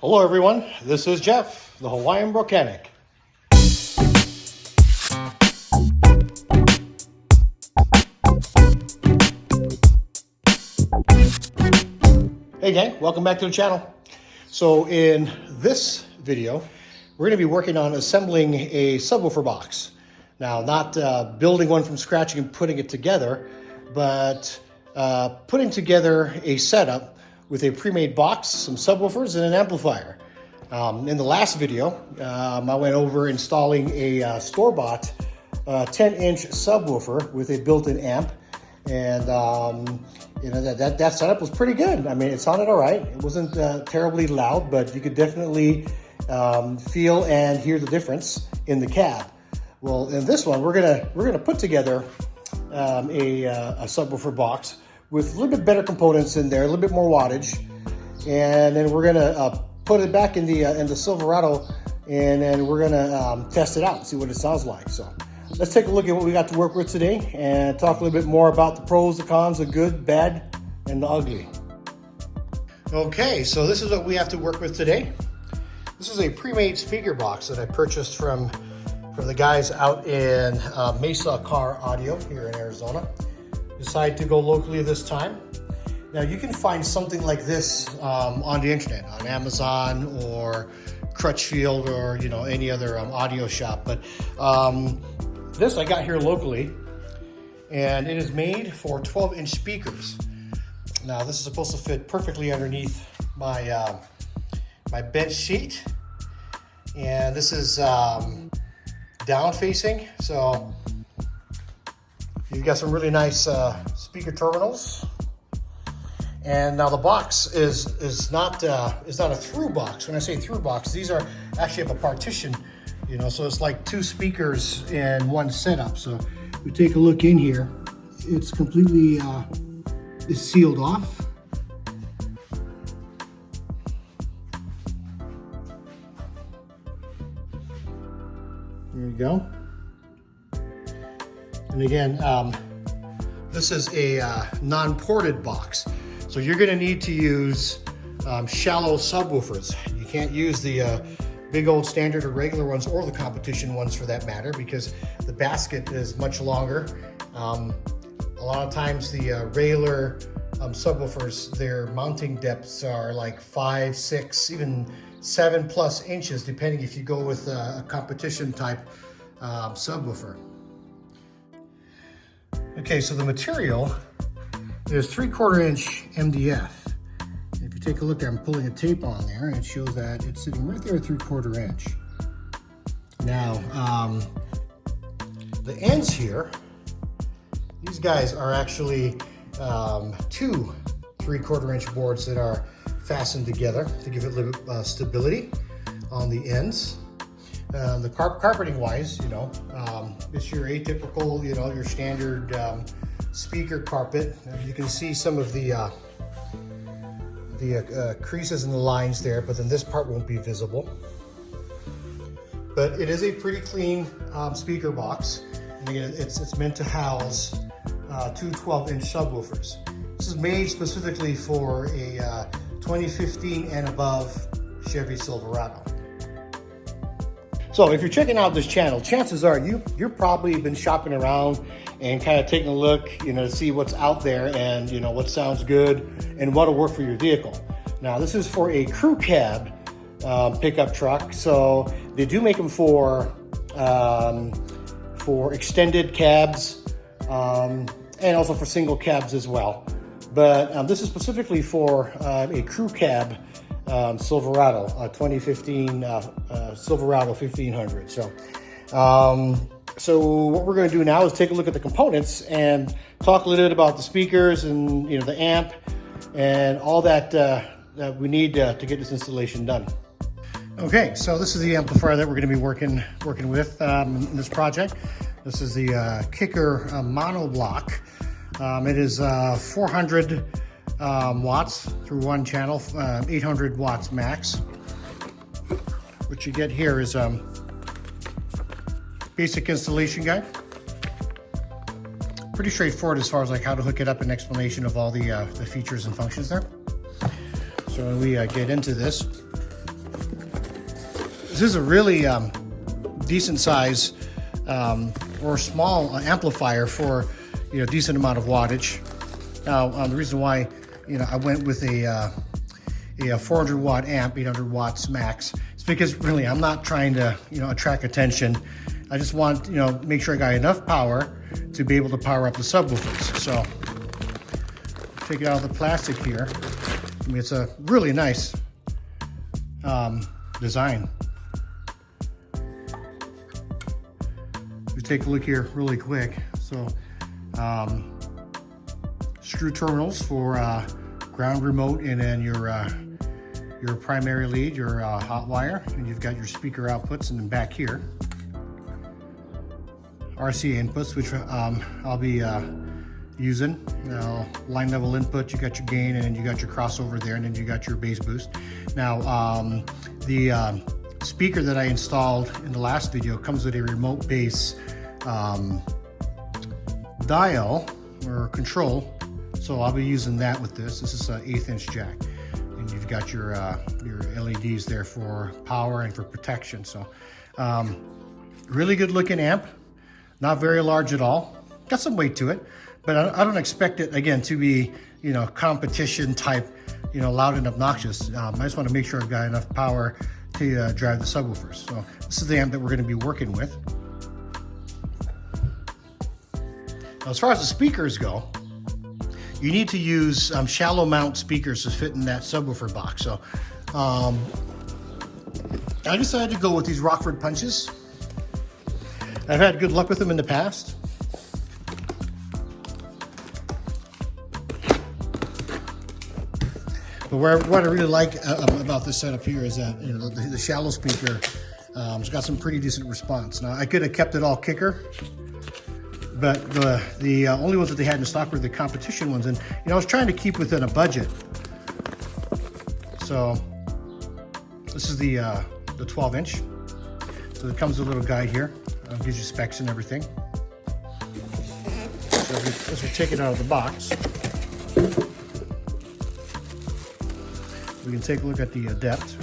Hello everyone, this is Jeff, the Hawaiian Brokenic. Hey gang, welcome back to the channel. So in this video, we're going to be working on assembling a subwoofer box. Now, not building one from scratch and putting it together, but putting together a setup with a pre-made box, some subwoofers, and an amplifier. In the last video, I went over installing a store-bought 10-inch subwoofer with a built-in amp, and you know that setup was pretty good. I mean, it sounded all right. It wasn't terribly loud, but you could definitely feel and hear the difference in the cab. Well, in this one, we're gonna put together a subwoofer box with a little bit better components in there, a little bit more wattage, and then we're gonna put it back in the Silverado, and then we're gonna test it out and see what it sounds like. So let's take a look at what we got to work with today and talk a little bit more about the pros, the cons, the good, bad, and the ugly. Okay, so this is what we have to work with today. This is a pre-made speaker box that I purchased from the guys out in Mesa Car Audio here in Arizona. Decided to go locally this time. Now you can find something like this on the internet, on Amazon or Crutchfield, or any other audio shop. But this I got here locally, and it is made for 12-inch speakers. Now this is supposed to fit perfectly underneath my my bench seat, and this is down facing, so you've got some really nice speaker terminals. And now the box is not a through box. When I say through box, these are actually have a partition, so it's like two speakers in one setup. So if we take a look in here, it's completely is sealed off. There you go. And again, this is a non-ported box. So you're gonna need to use shallow subwoofers. You can't use the big old standard or regular ones, or the competition ones for that matter, because the basket is much longer. A lot of times the regular subwoofers, their mounting depths are like 5, 6, even 7+ inches, depending if you go with a competition type subwoofer. Okay, so the material is 3/4 inch MDF. If you take a look, I'm pulling a tape on there, and it shows that it's sitting right there at 3/4 inch. Now, the ends here, these guys are actually 2 3/4 inch boards that are fastened together to give it a little bit stability on the ends. The carpeting wise, it's your atypical, your standard speaker carpet. You can see some of the creases in the lines there, but then this part won't be visible. But it is a pretty clean speaker box. And again, it's meant to house 2 12-inch subwoofers. This is made specifically for a 2015 and above Chevy Silverado. So if you're checking out this channel, chances are you've probably been shopping around and kind of taking a look, to see what's out there and what sounds good and what'll work for your vehicle. Now this is for a crew cab pickup truck, so they do make them for extended cabs and also for single cabs as well. But this is specifically for a crew cab Silverado, 2015 Silverado 1500. So what we're going to do now is take a look at the components and talk a little bit about the speakers and the amp and all that that we need to get this installation done. Okay, so this is the amplifier that we're going to be working with in this project. This is the Kicker mono block. It is 400 watts through one channel, 800 watts max. What you get here is basic installation guide. Pretty straightforward as far as like how to hook it up, and explanation of all the features and functions there. So when we get into this, This is a really decent size or small amplifier for decent amount of wattage. Now the reason why I went with a 400 watt amp, 800 watts max, is because really I'm not trying to attract attention. I just want make sure I got enough power to be able to power up the subwoofers. So take it out of the plastic here. I mean, it's a really nice design. We take a look here really quick. So screw terminals for ground remote, and then your primary lead, your hot wire, and you've got your speaker outputs, and then back here RC inputs, which I'll be using. Line level input, you got your gain, and then you got your crossover there, and then you got your bass boost. Now the speaker that I installed in the last video comes with a remote bass dial or control, so I'll be using that with this. This is an 1/8 inch jack, and you've got your LEDs there for power and for protection. So really good looking amp, not very large at all, got some weight to it, but I don't expect it again to be competition type loud and obnoxious. I just want to make sure I've got enough power to drive the subwoofers. So this is the amp that we're going to be working with. Now, as far as the speakers go, you need to use shallow mount speakers to fit in that subwoofer box. So I decided to go with these Rockford punches. I've had good luck with them in the past. But what I really like about this setup here is that the shallow speaker has got some pretty decent response. Now I could have kept it all kicker, but the only ones that they had in stock were the competition ones, and I was trying to keep within a budget. So this is the 12 inch. So it comes with a little guide here, gives you specs and everything. So as we take it out of the box, we can take a look at the depth.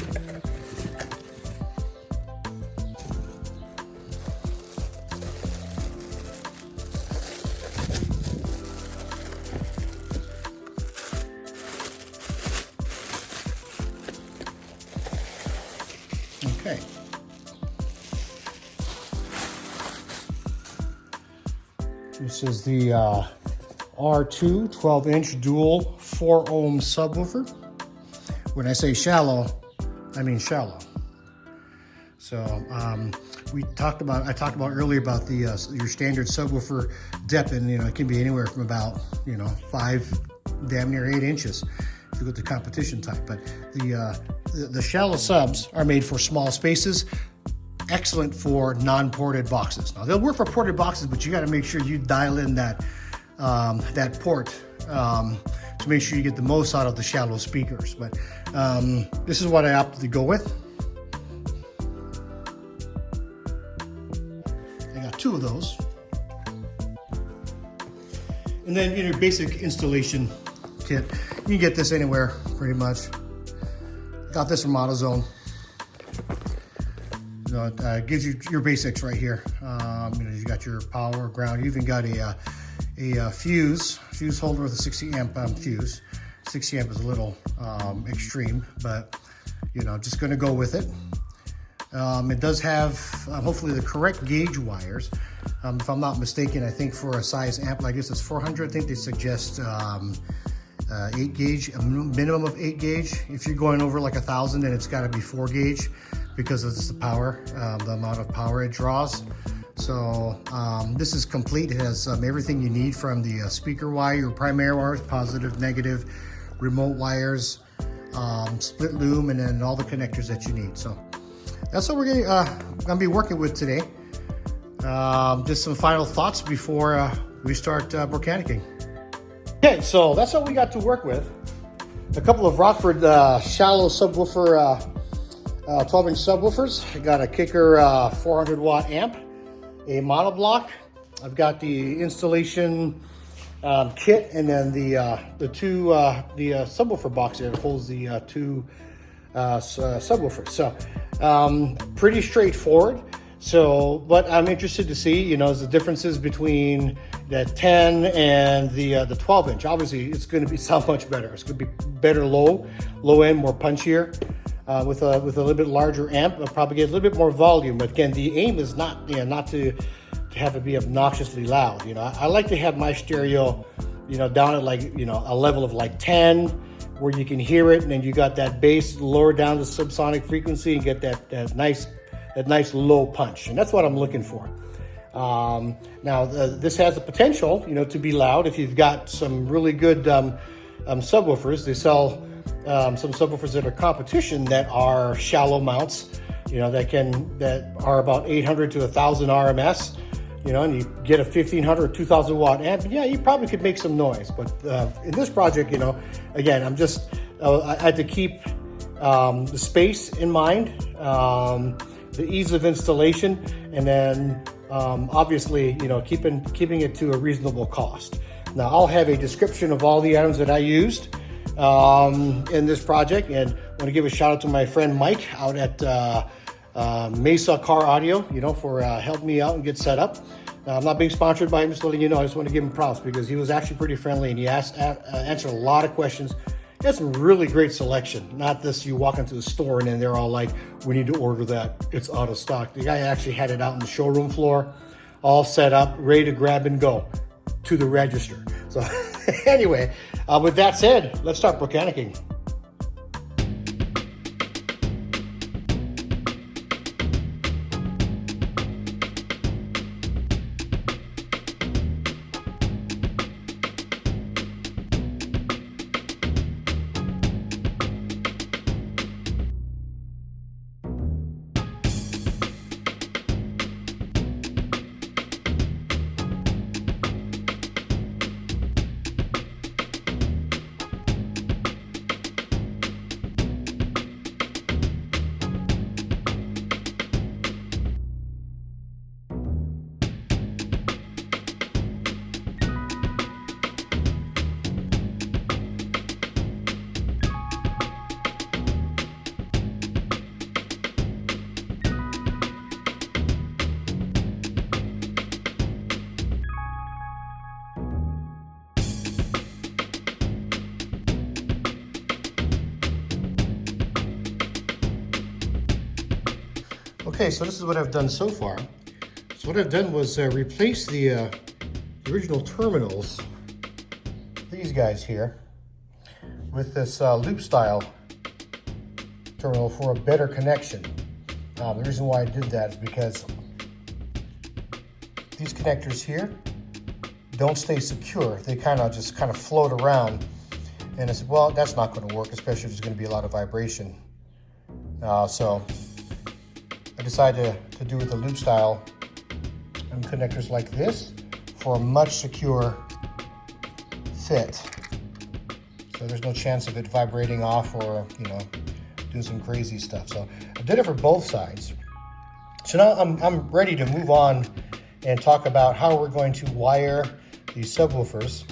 Okay. This is the R2 12 inch dual 4 ohm subwoofer. When I say shallow, I mean shallow. So I talked about earlier about the your standard subwoofer depth, and it can be anywhere from about 5, damn near 8 inches if you look at the competition type. But the shallow subs are made for small spaces, excellent for non-ported boxes. Now they'll work for ported boxes, but you got to make sure you dial in that that port to make sure you get the most out of the shallow speakers. But this is what I opted to go with. I got 2 of those. And then your basic installation kit. You can get this anywhere pretty much. Got this from AutoZone. It gives you your basics right here. You got your power, ground. You even got a fuse holder with a 60 amp fuse. 60 amp is a little extreme, but just going to go with it. It does have hopefully the correct gauge wires. If I'm not mistaken, I think for a size amp like this, it's 400. I think they suggest 8 gauge, a minimum of 8 gauge. If you're going over like 1,000, then it's got to be 4 gauge because it's the power, the amount of power it draws. So this is complete. It has everything you need from the speaker wire, your primary wires, positive, negative, remote wires, split loom, and then all the connectors that you need. So that's what we're gonna be working with today. Just some final thoughts before we start mechanicking. Okay, so that's what we got to work with. A couple of Rockford shallow subwoofer 12-inch subwoofers. I got a kicker 400 watt amp, a monoblock. I've got the installation kit, and then the subwoofer box that holds the 2 subwoofers. So Pretty straightforward. So, but I'm interested to see, you know, the differences between the 10 and the 12 inch. Obviously, it's going to be so much better. It's going to be better low end, more punchier, with a little bit larger amp. I'll probably get a little bit more volume. But again, the aim is not, you know, not to have it be obnoxiously loud. You know, I like to have my stereo, you know, down at like, you know, a level of like 10, where you can hear it, and then you got that bass lower down to subsonic frequency and get that nice low punch, and that's what I'm looking for. Now, this has the potential, you know, to be loud if you've got some really good subwoofers. They sell some subwoofers that are competition that are shallow mounts, you know, that are about 800 to 1,000 RMS, you know, and you get a 1,500 or 2,000 watt amp. Yeah, you probably could make some noise, but in this project, you know, again, I had to keep the space in mind. The ease of installation, and then obviously, you know, keeping it to a reasonable cost. Now, I'll have a description of all the items that I used in this project, and I want to give a shout out to my friend Mike out at Mesa Car Audio, you know, for helping me out and get set up. I'm not being sponsored by him, just letting you know. I just want to give him props because he was actually pretty friendly, and he answered a lot of questions. He has some really great selection. Not this, you walk into the store and then they're all like, we need to order that, it's out of stock. The guy actually had it out on the showroom floor, all set up, ready to grab and go to the register. So anyway, with that said, let's start mechanicking. Okay, so this is what I've done so far. So what I've done was replace the original terminals, these guys here, with this loop style terminal for a better connection. The reason why I did that is because these connectors here don't stay secure. They kind of float around. And I said, well, that's not going to work, especially if there's going to be a lot of vibration. So I decided to do with the loop style and connectors like this for a much secure fit. So there's no chance of it vibrating off or, you know, doing some crazy stuff. So I did it for both sides. So now I'm ready to move on and talk about how we're going to wire these subwoofers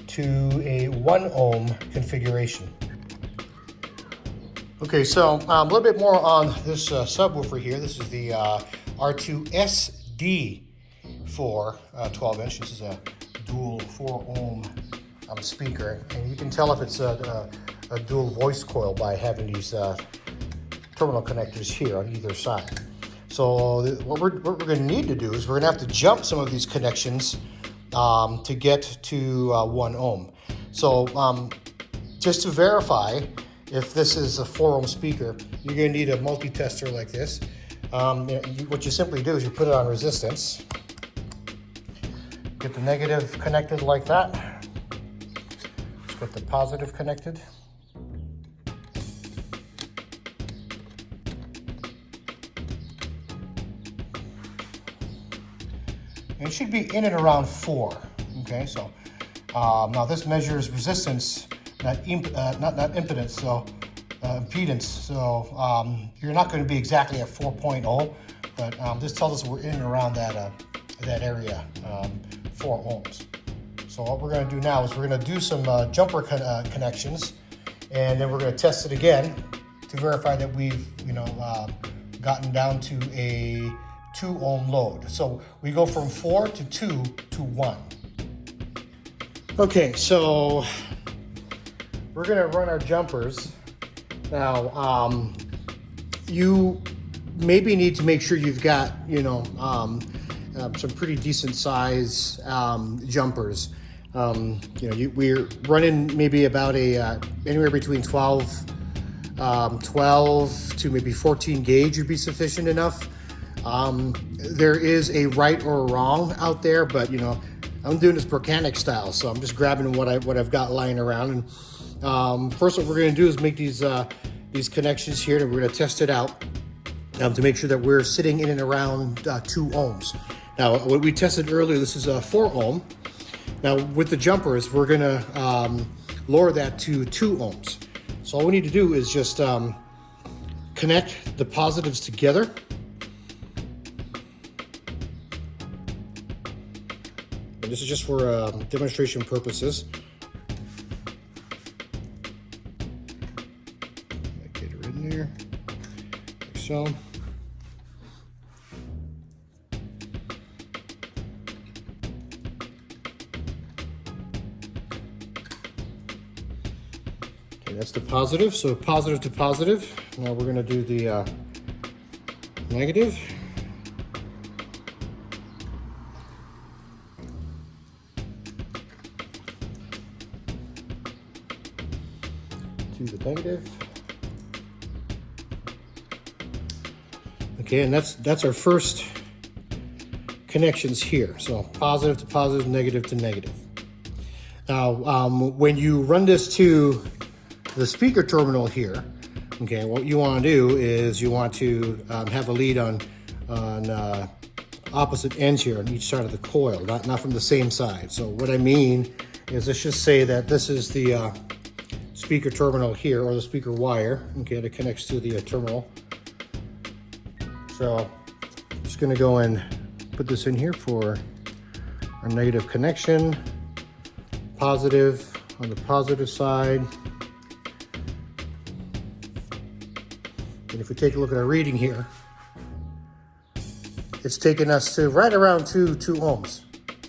to a 1 ohm configuration. Okay, so a little bit more on this subwoofer here. This is the R2SD for 12 inch. This is a dual 4 ohm speaker, and you can tell if it's a dual voice coil by having these terminal connectors here on either side. So what we're going to need to do is we're going to have to jump some of these connections to get to 1 ohm. So just to verify if this is a 4 ohm speaker, you're going to need a multi-tester like this. What you simply do is you put it on resistance, get the negative connected like that, get the positive connected. And it should be in and around 4. Okay, so now this measures resistance, not impedance, so impedance. So you're not going to be exactly at 4.0, but this tells us we're in and around that area, 4 ohms. So what we're going to do now is we're going to do some jumper connections, and then we're going to test it again to verify that we've, gotten down to a 2 ohm load. So we go from 4 to 2 to 1. Okay, so we're gonna run our jumpers. Now, you maybe need to make sure you've got, some pretty decent size jumpers. We're running maybe about anywhere between 12 to maybe 14 gauge would be sufficient enough. There is a right or a wrong out there, but I'm doing this mechanic style, so I'm just grabbing what I've got lying around. And first, what we're going to do is make these connections here, and we're going to test it out to make sure that we're sitting in and around 2 ohms. Now, what we tested earlier, this is a 4 ohm. Now, with the jumpers, we're going to lower that to 2 ohms. So all we need to do is just connect the positives together. And this is just for demonstration purposes. Get her in there, like so. That's the positive, so positive to positive. Now we're going to do the negative. To the negative. Okay, and that's our first connections here. So positive to positive, negative to negative. Now, when you run this to the speaker terminal here, okay, what you want to do is you want to have a lead on opposite ends here on each side of the coil, not from the same side. So what I mean is, let's just say that this is the speaker terminal here, or the speaker wire, okay, that connects to the terminal. So I'm just going to go and put this in here for our negative connection, positive on the positive side. And if we take a look at our reading here, it's taking us to right around 2 ohms.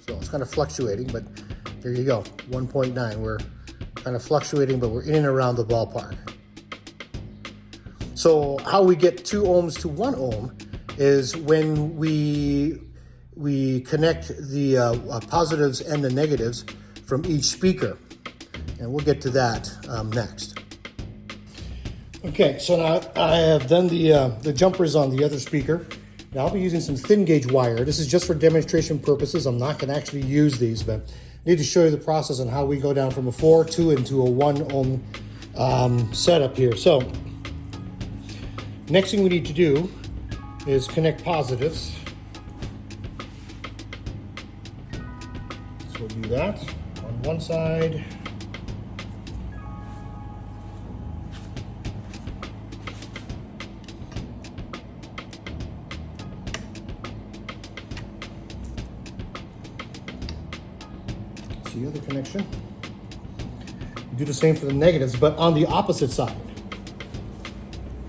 So it's kind of fluctuating, but there you go, 1.9. We're kind of fluctuating, but we're in and around the ballpark. So how we get 2 ohms to 1 ohm is when we connect the positives and the negatives from each speaker. And we'll get to that next. Okay, so now I have done the jumpers on the other speaker. Now I'll be using some thin gauge wire. This is just for demonstration purposes. I'm not going to actually use these, but I need to show you the process on how we go down from a 4.2 into a 1 ohm setup here. So next thing we need to do is connect positives. So we'll do that on one side. The other connection. You do the same for the negatives, but on the opposite side.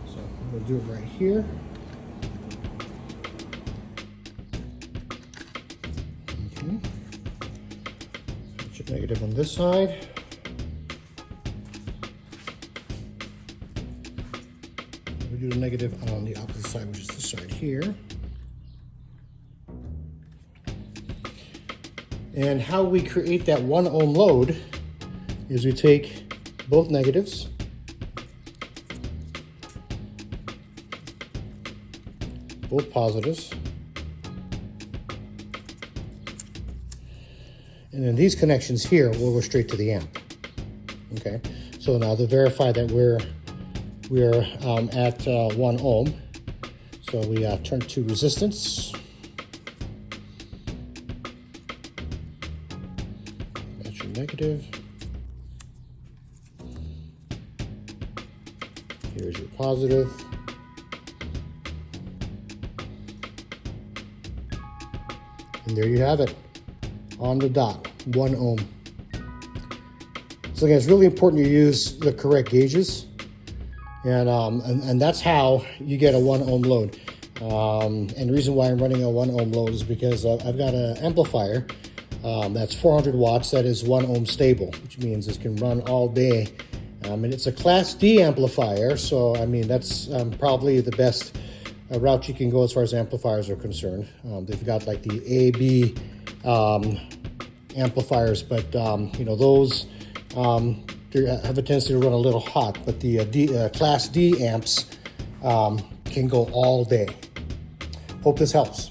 So I'm going to do it right here. Okay. Put your negative on this side. We do the negative on the opposite side, which is this side here. And how we create that 1 ohm load is we take both negatives, both positives, and then these connections here will go straight to the amp. Okay, so now to verify that we're at 1 ohm, so we turn to resistance. Negative. Here's your positive. And there you have it, on the dot, 1 ohm. So again, it's really important you use the correct gauges. And that's how you get a 1 ohm load. And the reason why I'm running a 1 ohm load is because I've got an amplifier that's 400 watts that is 1 ohm stable, which means it can run all day. And it's a Class D amplifier, so I mean that's probably the best route you can go as far as amplifiers are concerned. They've got like the A, B amplifiers, but you know, those they have a tendency to run a little hot, but the Class D amps can go all day. Hope this helps.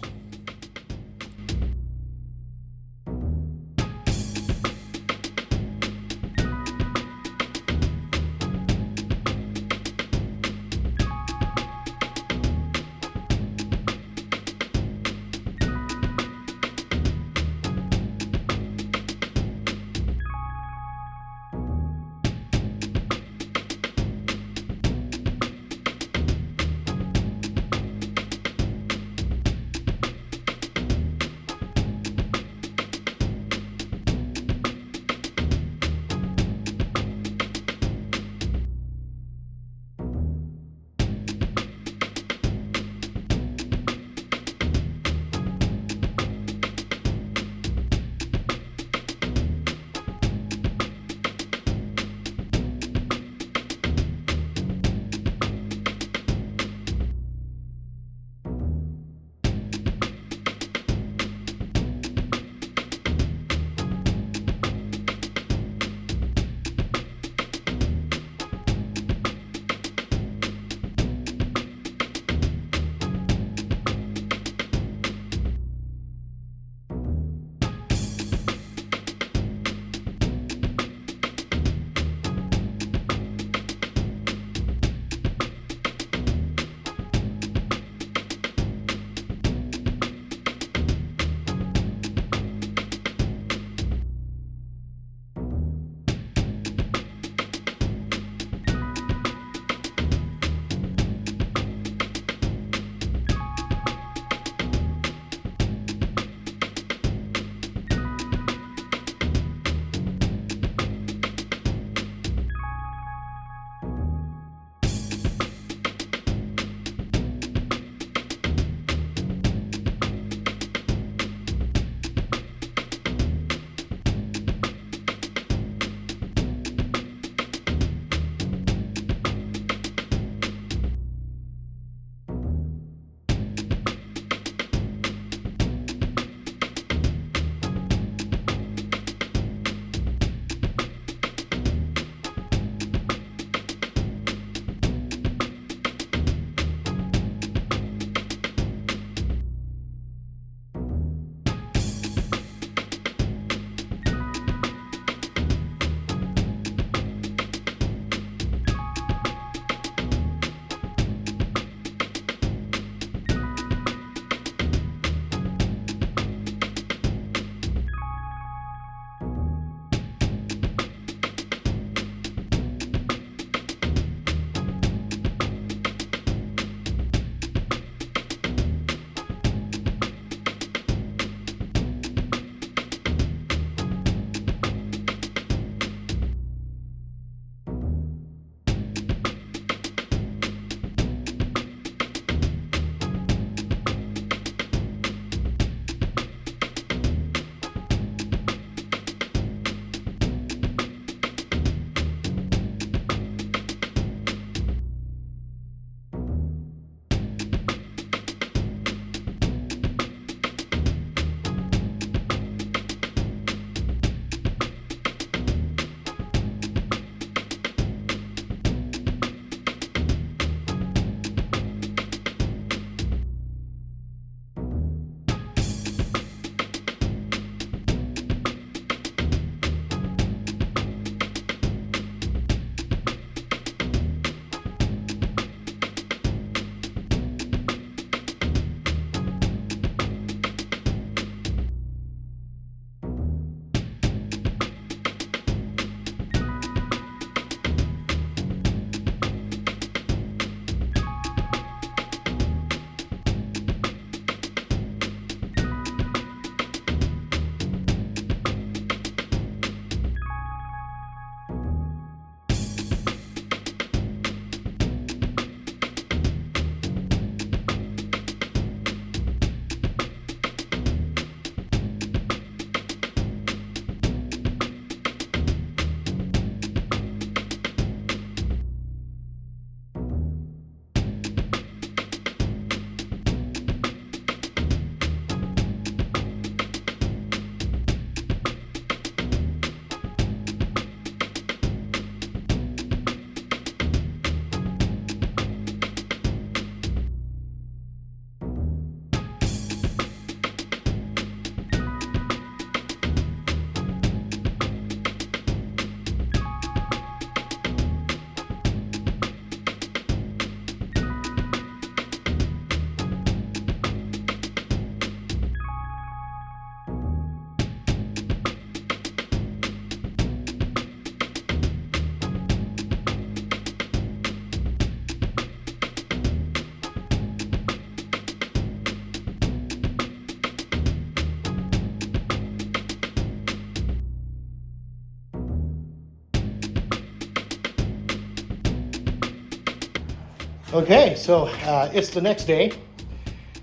Okay, so it's the next day,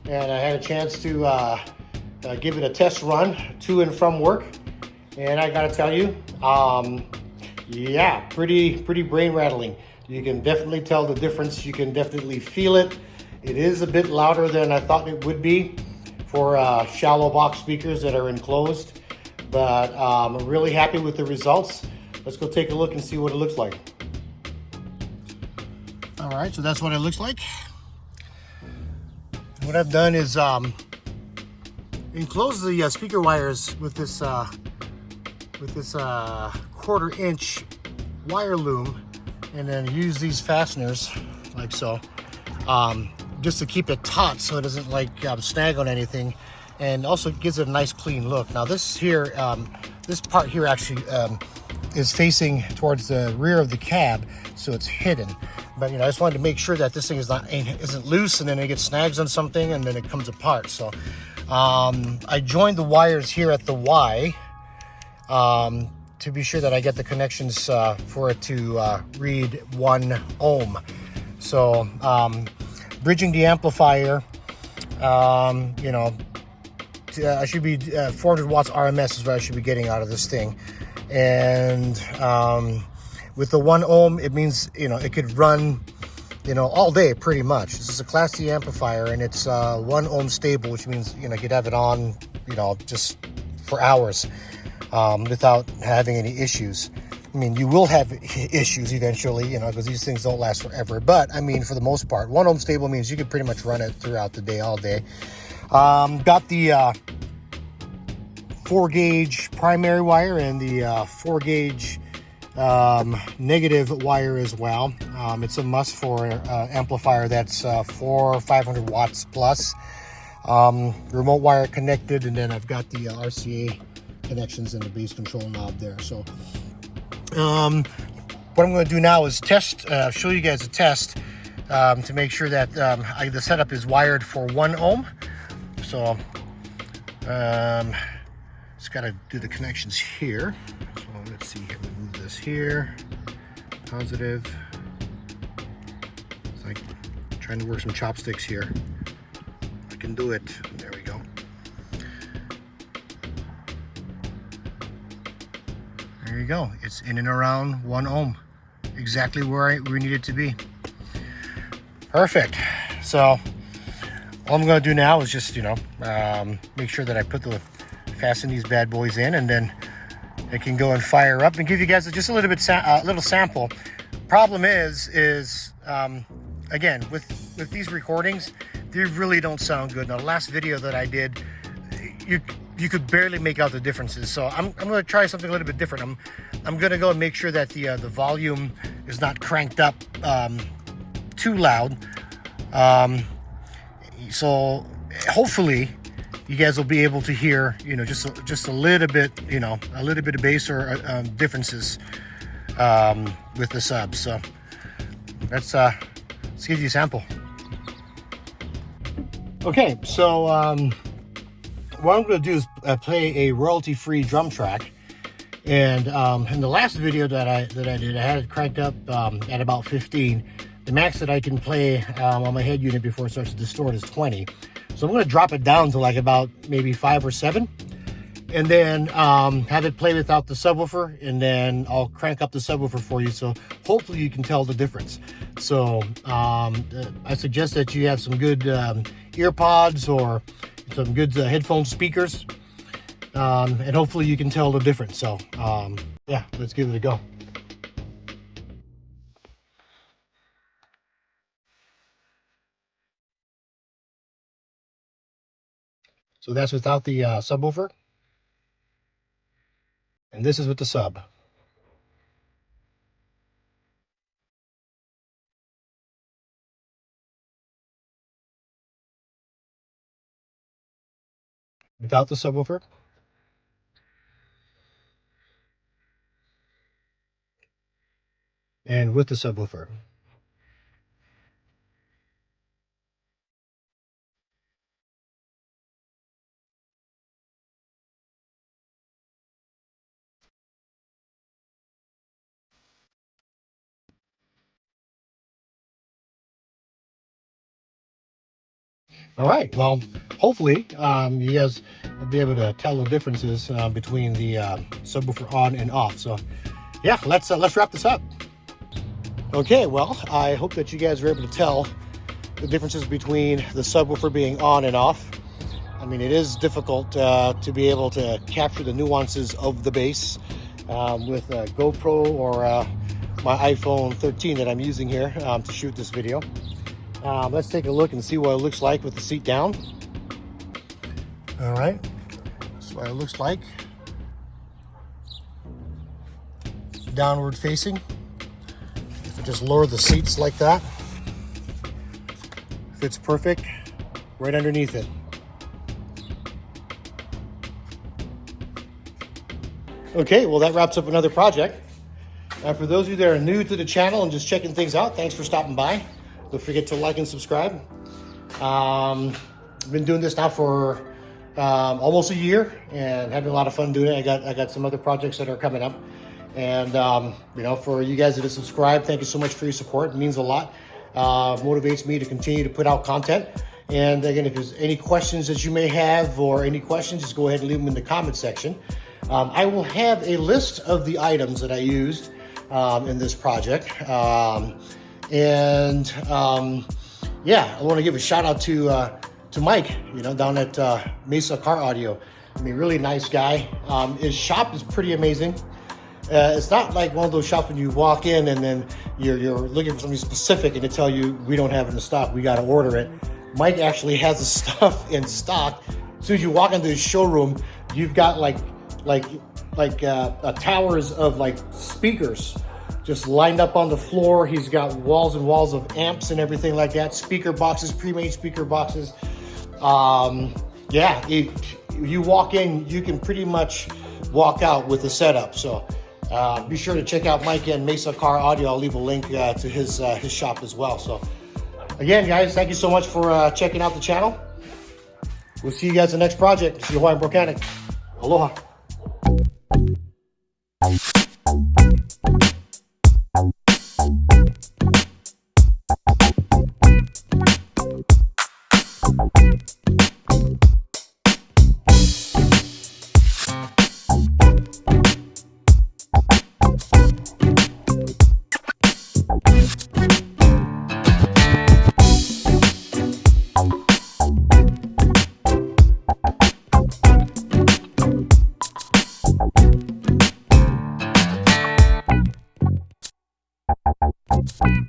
and I had a chance to give it a test run to and from work, and I gotta tell you, yeah, pretty brain rattling. You can definitely tell the difference. You can definitely feel it. It is a bit louder than I thought it would be for shallow box speakers that are enclosed, but I'm really happy with the results. Let's go take a look and see what it looks like. All right, so that's what it looks like. What I've done is enclose the speaker wires with this 1/4 inch wire loom, and then use these fasteners like so, just to keep it taut so it doesn't like snag on anything, and also gives it a nice clean look. Now this here, this part here actually is facing towards the rear of the cab, so it's hidden. But you know, I just wanted to make sure that this thing isn't loose, and then it gets snags on something, and then it comes apart. So I joined the wires here at the Y to be sure that I get the connections for it to read 1 ohm. So bridging the amplifier, you know, I should be 400 watts RMS is what I should be getting out of this thing. And with the 1 ohm, it means, you know, it could run, you know, all day pretty much. This is a Class D amplifier, and it's 1 ohm stable, which means, you know, you could have it on, you know, just for hours without having any issues. I mean, you will have issues eventually, you know, because these things don't last forever. But I mean, for the most part, 1 ohm stable means you can pretty much run it throughout the day, all day. Got the 4-gauge primary wire and the 4-gauge negative wire as well. It's a must for amplifier that's 500 watts plus. Remote wire connected, and then I've got the RCA connections and the bass control knob there. So what I'm going to do now is test, show you guys a test to make sure that the setup is wired for 1 ohm. So just got to do the connections here. So let's see here, we move this here, positive. It's like trying to work some chopsticks here. I can do it. There we go. There you go. It's in and around 1 ohm, exactly where we need it to be. Perfect. So all I'm going to do now is just, you know, make sure that I fasten these bad boys in, and then it can go and fire up and give you guys just a little bit little sample. Problem is again, with these recordings, they really don't sound good. Now, the last video that I did, you could barely make out the differences. So I'm going to try something a little bit different. I'm going to go and make sure that the volume is not cranked up too loud. So hopefully you guys will be able to hear, you know, just a little bit, you know, a little bit of bass or differences with the subs. So let's give you a sample. Okay, so what I'm going to do is play a royalty-free drum track. And in the last video that I did, I had it cranked up at about 15. The max that I can play on my head unit before it starts to distort is 20. So I'm going to drop it down to like about maybe 5 or 7. And then have it play without the subwoofer, and then I'll crank up the subwoofer for you, so hopefully you can tell the difference. So I suggest that you have some good ear pods or some good headphone speakers, and hopefully you can tell the difference. So yeah, let's give it a go. So that's without the subwoofer, and this is with the sub. Without the subwoofer, and with the subwoofer. All right, well, hopefully you guys will be able to tell the differences between the subwoofer on and off. So yeah, let's wrap this up. Okay, well, I hope that you guys were able to tell the differences between the subwoofer being on and off. I mean, it is difficult to be able to capture the nuances of the bass with a GoPro or my iPhone 13 that I'm using here to shoot this video. Let's take a look and see what it looks like with the seat down. All right, that's what it looks like. Downward facing. If I just lower the seats like that, fits perfect right underneath it. Okay, well, that wraps up another project. For those of you that are new to the channel and just checking things out, thanks for stopping by. Don't forget to like and subscribe. I've been doing this now for almost a year and having a lot of fun doing it. I got some other projects that are coming up. And, you know, for you guys that have subscribed, thank you so much for your support. It means a lot. Motivates me to continue to put out content. And again, if there's any questions that you may have or any questions, just go ahead and leave them in the comment section. I will have a list of the items that I used in this project. Yeah, I want to give a shout out to Mike, you know, down at Mesa Car Audio. I mean, really nice guy. His shop is pretty amazing. It's not like one of those shops when you walk in and then you're looking for something specific and they tell you we don't have it in stock, we got to order it. Mike actually has the stuff in stock. As soon as you walk into his showroom, you've got like towers of like speakers just lined up on the floor. He's got walls and walls of amps and everything like that. Speaker boxes, pre-made speaker boxes. Yeah, you walk in, you can pretty much walk out with the setup. So be sure to check out Mike and Mesa Car Audio. I'll leave a link to his shop as well. So again, guys, thank you so much for checking out the channel. We'll see you guys in the next project. This is your Hawaiian Mechanic. Aloha. You